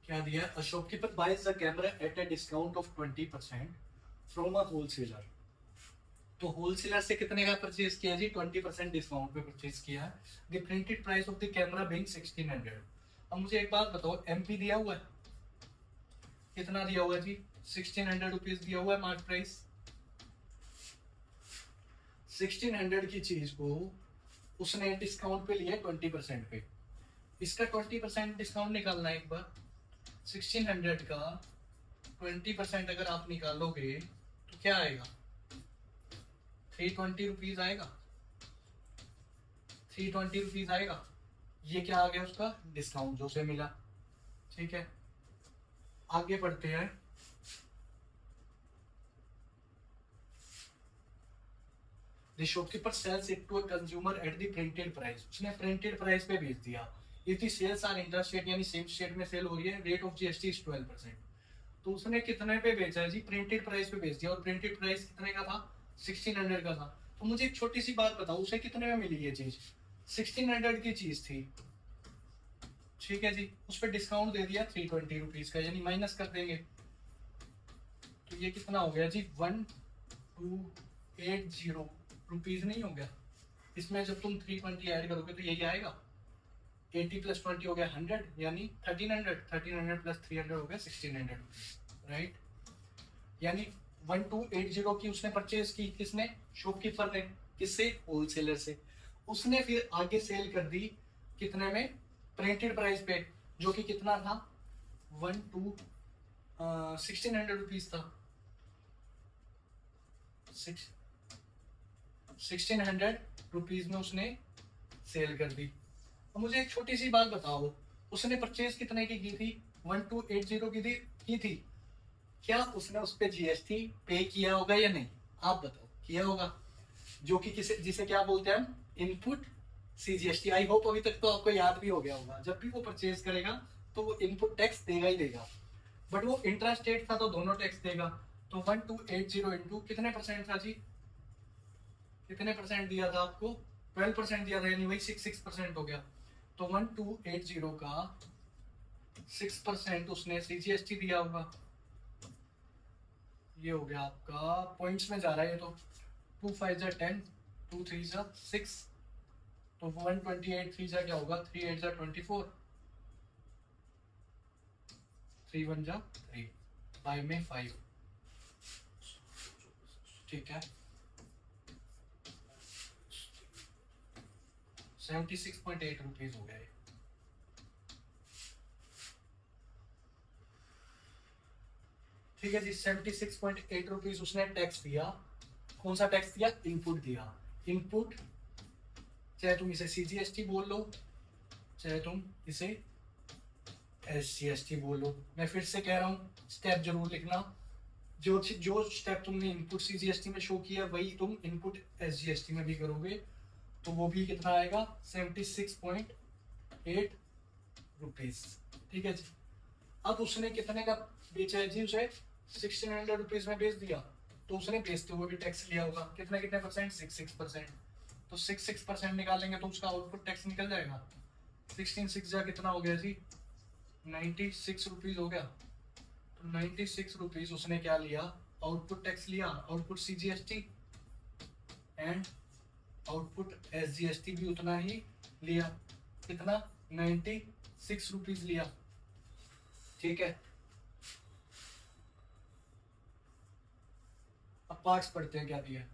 क्या दिया, a shopkeeper buys the camera at a discount of 20% from a wholesaler. तो होलसेलर से कितने का परचेज किया जी, 20% डिस्काउंट पे परचेज किया है। The printed price of the camera being 1600। अब मुझे एक बात बताओ, एमपी दिया हुआ है, कितना दिया हुआ है जी, 1600 रुपीज दिया हुआ है मार्क प्राइस। 1600 की चीज को उसने डिस्काउंट पे लिया 20% पे। इसका 20% डिस्काउंट निकालना है एक बार। 1600 का 20% अगर आप निकालोगे तो क्या आएगा, 320 रुपीज आएगा। 320 रुपीज आएगा, ये क्या आ गया उसका डिस्काउंट जो उसे मिला। ठीक है, आगे बढ़ते हैं। The shopkeeper sells it to a consumer at the printed price। उसने प्रिंटेड प्राइस पे बेच दिया। यदि सेल्स आर इंटर स्टेट यानी सेम स्टेट में सेल हो रही है, रेट ऑफ GST इज 12%। तो उसने कितने पे बेचा है जी, प्रिंटेड प्राइस पे बेच दिया। और प्रिंटेड प्राइस कितने का था, 1600 का था। तो मुझे एक छोटी सी बात बताओ, उसे कितने में मिली ये चीज, 1600 की चीज थी। ठीक है जी, उस पर डिस्काउंट दे दिया 320 रुपीज का, यानी माइनस कर देंगे तो ये कितना हो गया जी, 1280 रुपीज नहीं हो गया। इसमें जब तुम 320 ऐड करोगे तो यही आएगा, 80 प्लस 20 हो गया 100, यानी 1300, 1300 प्लस 300 हो गया 1600, राइट। यानी 1280 की उसने परचेज की, किसने, शॉपकीपर ने, किससे, होलसेलर से। उसने फिर आगे सेल कर दी कितने में, प्रिंटेड प्राइस पे, जो कि कितना था, 1600 रुपीज था। 1600 रुपीज में उसने सेल कर दी। अब मुझे एक छोटी सी बात बताओ, उसने परचेज कितने की थी, 1280 की थी। क्या उसने उस पे GST पे किया होगा या नहीं, आप बताओ, किया होगा। जो कि किसे जिसे क्या बोलते हैं हम, इनपुट CGST। आई होप अभी तक तो आपको याद भी हो गया होगा, जब भी वो परचेज करेगा तो वो इनपुट टैक्स देगा ही देगा। बट वो इंट्रा स्टेट था तो दोनों टैक्स देगा। तो 1280 इंटू कितने परसेंट था जी, कितने परसेंट दिया था आपको, 12% दिया था, यानी वही 6% हो गया। तो 1280 का 6% उसने CGST दिया होगा। ये हो गया आपका, पॉइंट्स में जा रहा है ये तो, 2 5 जा 10, 2 3 जा 6, तो 128 3 जा क्या होगा, 3 8 जा 24, 3 1 जा 3, 5 में 5। ठीक है, 76.8 रुपीज हो गया ये। ठीक है जी, 76.8 रुपीज उसने टैक्स दिया। कौन सा टैक्स दिया, इनपुट दिया। इनपुट, चाहे तुम इसे CGST बोल लो, चाहे तुम इसे SGST बोल लो। मैं फिर से कह रहा हूँ, स्टेप जरूर लिखना। जो स्टेप तुमने इनपुट CGST में शो किया वही तुम इनपुट SGST में भी करोगे, तो वो भी कितना आएगा, 76.8 रुपीज। ठीक है जी, अब उसने कितने का बेचा है जी, उसे 1600 रुपीज में बेच दिया। तो उसने बेचते हुए भी टैक्स लिया होगा, कितने कितने परसेंट, 6% तो 6% निकालेंगे तो उसका आउटपुट टैक्स निकल जाएगा। 16 6 जा कितना हो गया जी, 96 रुपीज हो गया। तो 96 रुपीज उसने क्या लिया, आउटपुट टैक्स लिया, output CGST and output SGST भी उतना ही लिया, कितना 96 रुपीज लिया, ठीक है। अब पार्ट्स पढ़ते हैं क्या दिया।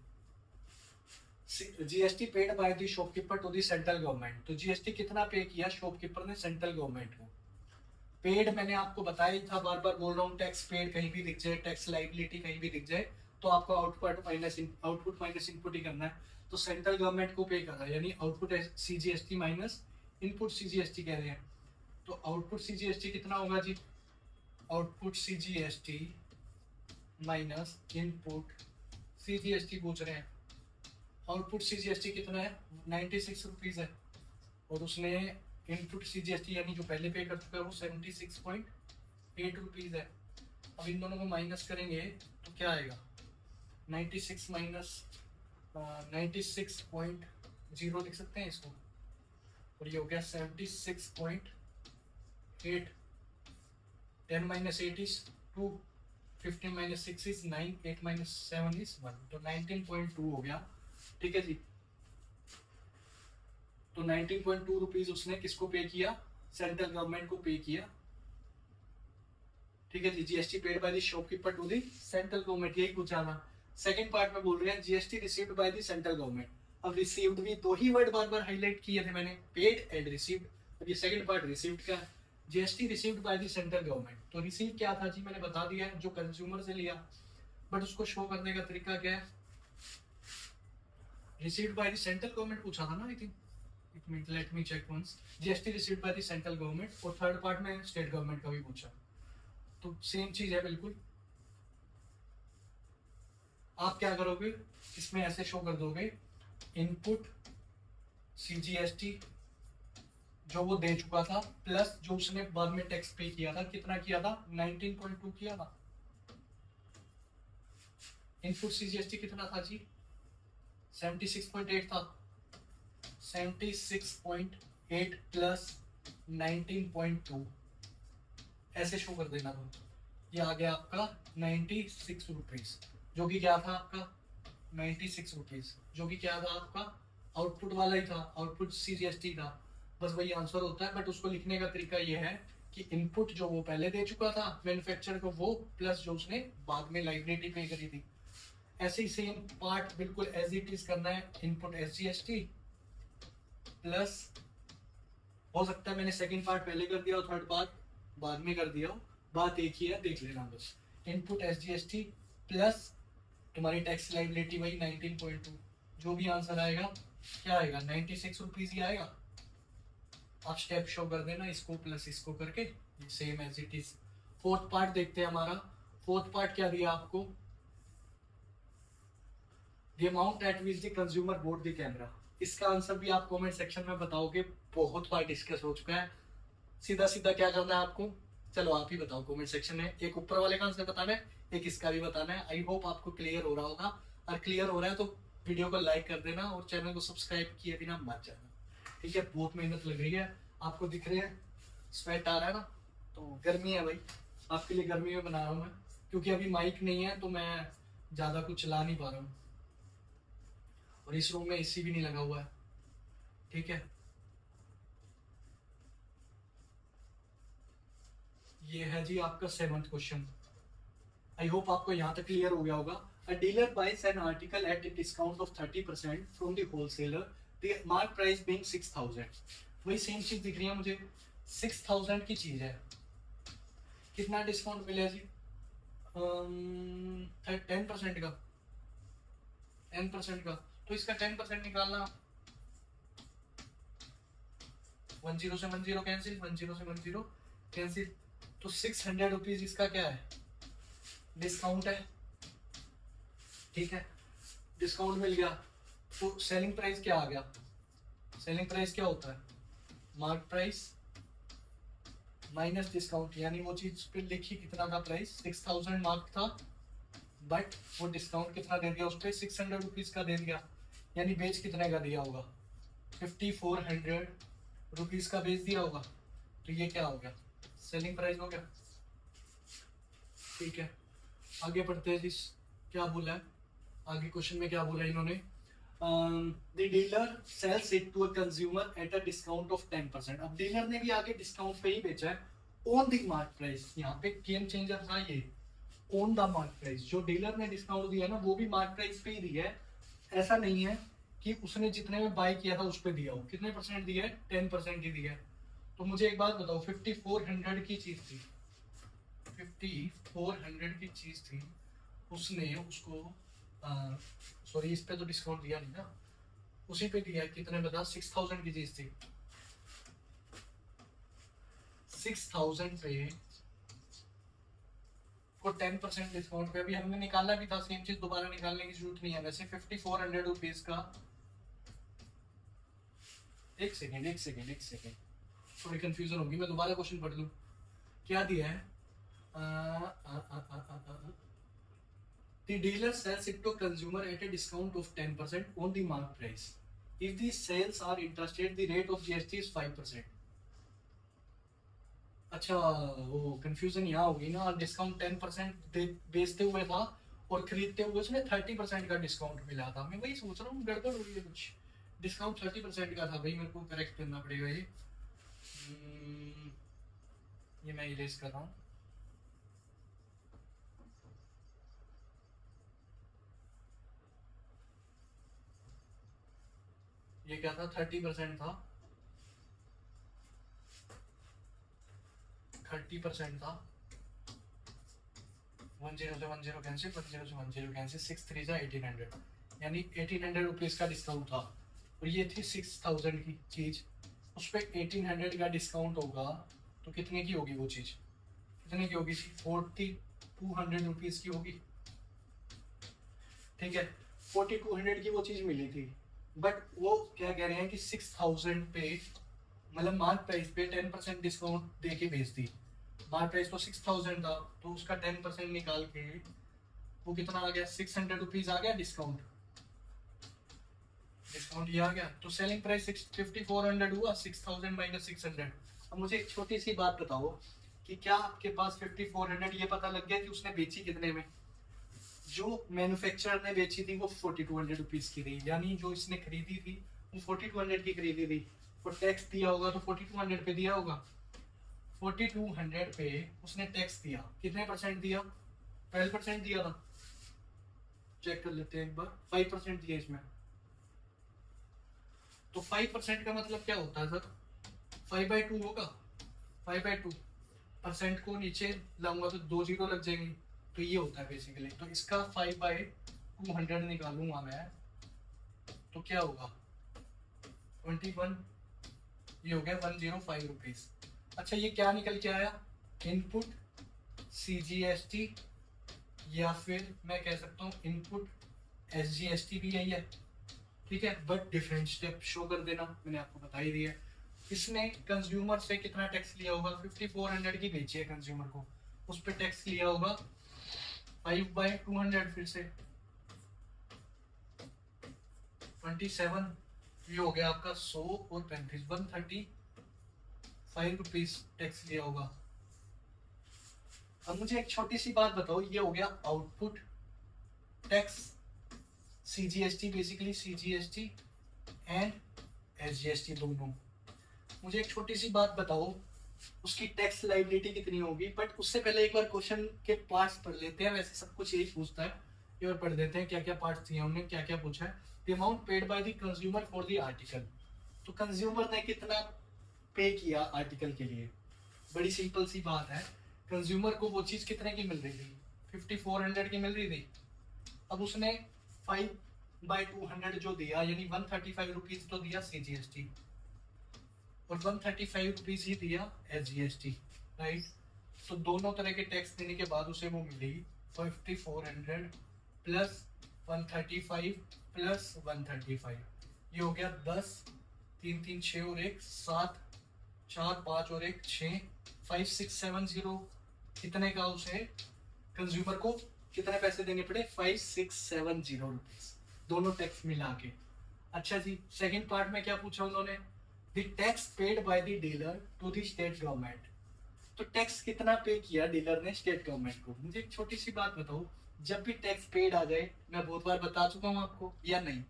GST paid by the shopkeeper to the central government, तो जीएसटी कितना पे किया शॉपकीपर ने सेंट्रल गवर्नमेंट को। पेड मैंने आपको बताया ही था, बार बार बोल रहा हूँ, टैक्स पेड कहीं भी दिख जाए, टैक्स लाइबिलिटी कहीं भी दिख जाए, तो आपको आउटपुट माइनस इनपुट ही करना है। तो सेंट्रल गवर्नमेंट को पे कर रहा है, यानी output CGST minus input CGST कह रहे हैं। तो आउटपुट सीजीएसटी कितना होगा जी, output CGST minus input CGST पूछ रहे हैं। आउटपुट सीजीएसटी कितना है 96 रुपीज है, और उसने इनपुट सीजीएसटी यानी जो पहले पे कर चुका है वो 76.8 रुपीज है। अब इन दोनों को माइनस करेंगे तो क्या आएगा 96 माइनस 96.0 लिख सकते हैं इसको, और ये हो गया 76.8, 10 minus 8 is 2, 15 minus 6 is 9, 8 minus 7 is 1, तो 19.2 हो गया, ठीक है जी। तो 19.2 रुपीज उसने किसको पे किया, सेंट्रल गवर्नमेंट को पे किया, ठीक है जी। GST paid by the shopkeeper to the central government, यही पूछा था। सेकंड पार्ट में बोल रहे हैं GST received by the central government. अब रिसीव्ड भी दो ही वर्ड बार बार हाईलाइट किए थे मैंने, पेड एंड रिसीव्ड। अब ये सेकंड पार्ट रिसीव्ड का है, GST received by the central government. तो रिसीव क्या था जी, मैंने बता दिया जो कंज्यूमर से लिया, बट उसको शो करने का तरीका क्या है, received by the central government पूछा था ना आई थिंक, एक minute let me check once. GST received by the central government, और थर्ड पार्ट में स्टेट गवर्नमेंट का भी पूछा, तो सेम चीज है बिल्कुल। आप क्या करोगे, इसमें ऐसे शो कर दोगे इनपुट सीजीएसटी जो वो दे चुका था, प्लस जो उसने बाद में टैक्स पे किया था, कितना किया था 19.2 किया था। इनपुट सीजीएसटी कितना था जी 76.8 था, 76.8 प्लस 19.2 ऐसे शो कर देना। तो ये आ गया आपका 96 रुपीज, जो कि क्या था आपका 96 रुपीज, जो कि क्या था आपका आउटपुट वाला ही था, आउटपुट सीजीएसटी था, बस वही आंसर होता है। बट उसको लिखने का तरीका ये है कि इनपुट जो वो पहले दे चुका था मैन्युफैक्चरर को वो, प्लस जो उसने बाद में लाइबिलिटी पे करी थी। ऐसे ही सेम पार्ट बिल्कुल एज इट इज करना है, इनपुट एसजीएसटी प्लस, हो सकता है मैंने सेकंड पार्ट पहले कर दिया और थर्ड पार्ट बाद में कर दिया हो, बात एक ही है, देख लेना बस। इनपुट एसजीएसटी प्लस तुम्हारी टैक्स लाइबिलिटी वही 19.2, जो भी आंसर आएगा क्या आएगा 96 रुपीज ही आएगा। आप स्टेप शो कर देना, इसको प्लस इसको करके same as it is. Fourth part देखते हैं हमारा। फोर्थ पार्ट क्या दिया आपको, the amount at which the consumer bought the camera. इसका आंसर भी आप कमेंट सेक्शन में बताओगे, बहुत बार डिस्कस हो चुका है। सीधा सीधा क्या करना है आपको, चलो आप ही बताओ कमेंट सेक्शन में, एक ऊपर वाले का आंसर बताना है, एक इसका भी बताना है। आई होप आपको क्लियर हो रहा होगा, और क्लियर हो रहा है तो वीडियो को लाइक कर देना और चैनल को सब्सक्राइब किए बिना मत जाना, ठीक है। बहुत मेहनत लग रही है, आपको दिख रहे हैं स्वेट आ रहा है ना, तो गर्मी है भाई, आपके लिए गर्मी में बना रहा हूँ मैं, क्योंकि अभी माइक नहीं है तो मैं ज़्यादा कुछ चला नहीं पा रहा हूँ, और इस रूम में एसी भी नहीं लगा हुआ है, ठीक है। ये है जी आपका 7th क्वेश्चन। आई होप आपको यहाँ तक क्लियर हो गया होगा। A dealer buys an article at a discount of 30% from the wholesaler, the mark price being 6000। वही सेम चीज दिख रही है मुझे, 6000 की चीज है, कितना डिस्काउंट मिला जी 10% का, 10% का, तो इसका 10% निकालना, 10 से 10 कैंसिल, 10 से 10 कैंसिल, तो 600 रुपीज इसका क्या है डिस्काउंट है, ठीक है। डिस्काउंट मिल गया, तो सेलिंग प्राइस क्या आ गया, सेलिंग प्राइस क्या होता है मार्क प्राइस माइनस डिस्काउंट, यानी वो चीज पे लिखी कितना था प्राइस 6000 मार्क था, बट वो डिस्काउंट कितना दे दिया उस पर 600 रुपीज का दे दिया, यानी बेच कितने का दिया होगा 5400 रुपीज का बेच दिया होगा, तो ये क्या हो गया सेलिंग प्राइस हो गया, ठीक है। आगे बढ़ते हैं जिस क्या बोला है, आगे क्वेश्चन में क्या बोला इन्होंने, the dealer sells it to a consumer at a discount of 10%। अब डीलर ने भी आगे डिस्काउंट पे ही बेचा है ऑन द मार्क प्राइस। यहाँ पे गेम चेंजर था ये, ऑन द मार्क प्राइस। जो डीलर ने डिस्काउंट दिया ना वो भी मार्क प्राइस पे ही दिया है। ऐसा नहीं है कि उसने जितने में बाय किया था उस पर दिया हो। कितने परसेंट दिया है? 10% ही दिया है। तो मुझे एक बात बताओ, 5400 की चीज थी, 5400 की चीज थी, उसने उसको सॉरी इस पे तो डिस्काउंट दिया नहीं ना, उसी पे दिया। कितने बता? 6000 की चीज थी, 6000 पे को 10% डिस्काउंट पे अभी हमने निकाला भी था। सेम चीज दोबारा निकालने की जरूरत नहीं है। वैसे 5400 रुपीज का, एक सेकेंड थोड़ी कंफ्यूजन होगी, मैं दोबारा क्वेश्चन पढ़ लूं। क्या दिया है? The dealer sells it to consumer at a discount of 10% on the mark price. If the sales are interstate, the rate of GST is 5%. अच्छा, वो कंफ्यूजन यहाँ होगी ना। डिस्काउंट 10% बेचते हुए था और खरीदते हुए उसने 30% का डिस्काउंट मिला था। मैं वही सोच रहा हूँ गड़बड़ हो रही है कुछ। डिस्काउंट 30% का था भाई, मेरे को करेक्ट करना पड़ेगा ये। ये मैं इरेज कर रहा हूँ। ये क्या था? 30% था, 30% था। 10 से 10 कैंसिल, 10 से 10 कैंसिल, 6 3 जा 1800, यानी 1800 रुपीज का डिस्काउंट था। और ये थी 6000 की चीज, उस पर 1800 का डिस्काउंट होगा तो कितने की होगी वो चीज? कितने की होगी? 4200 रुपीज की होगी। ठीक है, 4200 की वो चीज मिली थी। बट वो क्या कह रहे हैं कि 6000 पे, मतलब मार्क प्राइस पे 10% डिस्काउंट दे के बेच दी। मार्क प्राइस तो 6000 था, तो उसका 10% निकाल के वो कितना आ गया? 600 रुपीज आ गया डिस्काउंट। डिस्काउंट ये आ गया, तो सेलिंग प्राइस 5400 हुआ, 6000 माइनस 600। अब मुझे एक छोटी सी बात बताओ कि क्या आपके पास 5400 ये पता लग गया कि उसने बेची कितने में? जो मैन्युफैक्चरर ने बेची थी वो 4200 रुपीज की थी, यानी जो इसने खरीदी थी वो 4200 की खरीदी थी। और टैक्स दिया होगा तो 4200 पे दिया होगा। 4200 पे उसने टैक्स दिया, कितने परसेंट दिया? 12% दिया था। चेक कर लेते हैं एक बार। 5% दिया इसमें। तो 5% का मतलब क्या होता है सर? 5/2 होगा। 5/2% को नीचे लाऊंगा तो 2 जीरो लग जाएंगे, तो ये होता है बेसिकली। तो इसका 5/200 निकालूंगा मैं, तो क्या होगा? 21, ये हो गया 105 रुपीज। अच्छा, ये क्या निकल के आया? इनपुट CGST, या फिर मैं कह सकता हूँ इनपुट SGST भी यही है। ठीक है, बट डिफरेंट स्टेप शो कर देना, मैंने आपको बता ही दिया। इसने कंज्यूमर से कितना टैक्स लिया होगा? 5400 की बेची है कंज्यूमर को, उस पर टैक्स लिया होगा 5/200, फिर से 27, ये हो गया आपका 100 और 35, 135 रुपीज टैक्स लिया होगा। अब मुझे एक छोटी सी बात बताओ, ये हो गया output tax, CGST, basically CGST and SGST दोनों। मुझे एक छोटी सी बात बताओ, उसकी टैक्स लायबिलिटी कितनी होगी? बट उससे पहले एक बार क्वेश्चन के पार्ट्स पढ़ लेते हैं। वैसे सब कुछ यही पूछता है, एक बार पढ़ देते हैं क्या क्या पार्ट्स दिए हमने, क्या क्या पूछा है। The amount paid by the consumer for the article. तो कंज्यूमर ने कितना पे किया आर्टिकल के लिए? बड़ी सिंपल सी बात है, कंज्यूमर को वो चीज कितने की मिल रही थी? 5400 की मिल रही थी। अब उसने 5/200 जो दिया, यानी 135 रुपीज तो दिया CGST, और 135 रुपीज ही दिया SGST, राइट। तो दोनों तरह के टैक्स देने के बाद उसे वो मिलेगी 5400 प्लस 135 प्लस 135, ये हो गया 10, 3 3 6 और 1 7, 4 5 और 1 6, 5670। कितने का उसे कंज्यूमर को कितने पैसे देने पड़े? 5670 रुपीज, दोनों टैक्स मिला के। अच्छा जी, सेकंड पार्ट में क्या पूछा उन्होंने? The tax paid by the dealer to the state government. तो टैक्स कितना पे किया डीलर ने स्टेट गवर्नमेंट को? मुझे एक छोटी सी बात बताओ, जब भी टैक्स पेड आ जाए, मैं बहुत बार बता चुका हूँ आपको या नहीं,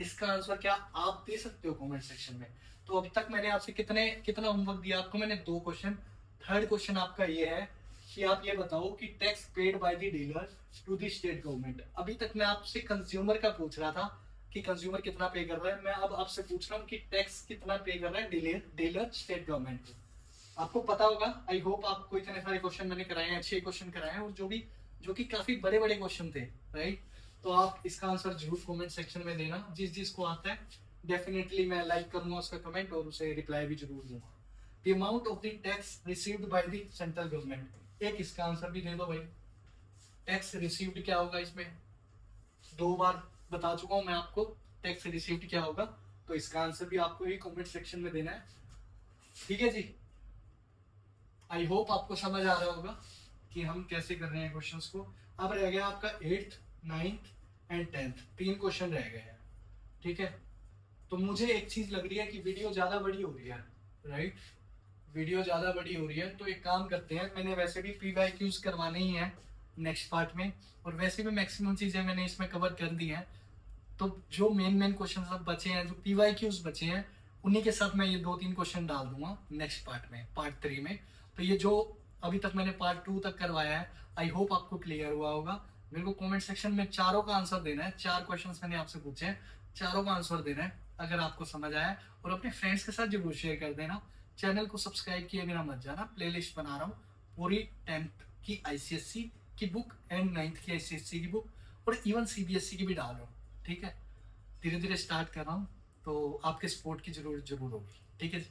इसका आंसर क्या आप दे सकते हो कमेंट सेक्शन में। तो अभी तक मैंने आपसे कितना होमवर्क दिया आपको, मैंने 2 क्वेश्चन। थर्ड क्वेश्चन आपका ये है कि आप ये बताओ कि tax paid by the dealer to the state government. अभी तक मैं आपसे कंज्यूमर का पूछ रहा था कि कंज्यूमर कितना पे कर रहा है, मैं अब आपसे पूछ रहा हूँ कि टैक्स कितना पे कर रहा है डीलर स्टेट गवर्नमेंट को। आपको पता होगा, आई होप आपको इतने सारे क्वेश्चन मैंने कराए हैं, अच्छे क्वेश्चन कराए हैं, और जो कि काफी बड़े बड़े क्वेश्चन थे, राइट। तो आप इसका आंसर जरूर कमेंट सेक्शन में देना, जिसको आता है डेफिनेटली मैं लाइक करूंगा उसका कमेंट और उसे रिप्लाई भी जरूर दूंगा। The amount of the tax received by the central government, एक इसका आंसर भी दे दो भाई। टैक्स रिसीव्ड क्या होगा, इसमें 2 बार बता चुका हूं मैं आपको टैक्स रिसीव्ड क्या होगा, तो इसका आंसर भी आपको ही कमेंट सेक्शन में देना है, ठीक है जी। आई होप आपको समझ आ रहा होगा कि हम कैसे कर रहे हैं क्वेश्चंस को। अब रह गया आपका 8th 9th and 10th, 3 question रह गए हैं, ठीक है। तो मुझे एक चीज लग रही है कि वीडियो ज्यादा बड़ी हो रही है, राइट। वीडियो ज्यादा बड़ी हो रही है, तो एक काम करते हैं, मैंने वैसे भी PYQs करवाने ही है नेक्स्ट पार्ट में, और वैसे भी मैक्सिमम चीजें मैंने इसमें कवर कर दी हैं। तो जो मेन क्वेश्चन सब बचे हैं, जो PYQs बचे हैं, उन्हीं के साथ मैं ये 2-3 क्वेश्चन डाल दूंगा नेक्स्ट पार्ट में, पार्ट 3 में। तो ये जो अभी तक मैंने पार्ट 2 तक करवाया है, आई होप आपको क्लियर हुआ होगा। मेरे को कमेंट सेक्शन में चारों का आंसर देना है, 4 क्वेश्चंस मैंने आपसे पूछे हैं, चारों का आंसर देना है अगर आपको समझ आया, और अपने फ्रेंड्स के साथ जरूर शेयर कर देना। चैनल को सब्सक्राइब किए बिना मत जाना, प्लेलिस्ट बना रहा हूँ पूरी 10th की ICSE की बुक एंड 9th की ICSE की बुक, और इवन CBSE की भी डाल रहा हूँ, ठीक है। धीरे धीरे स्टार्ट कर रहा हूँ, तो आपके सपोर्ट की जरूरत जरूर होगी, ठीक है।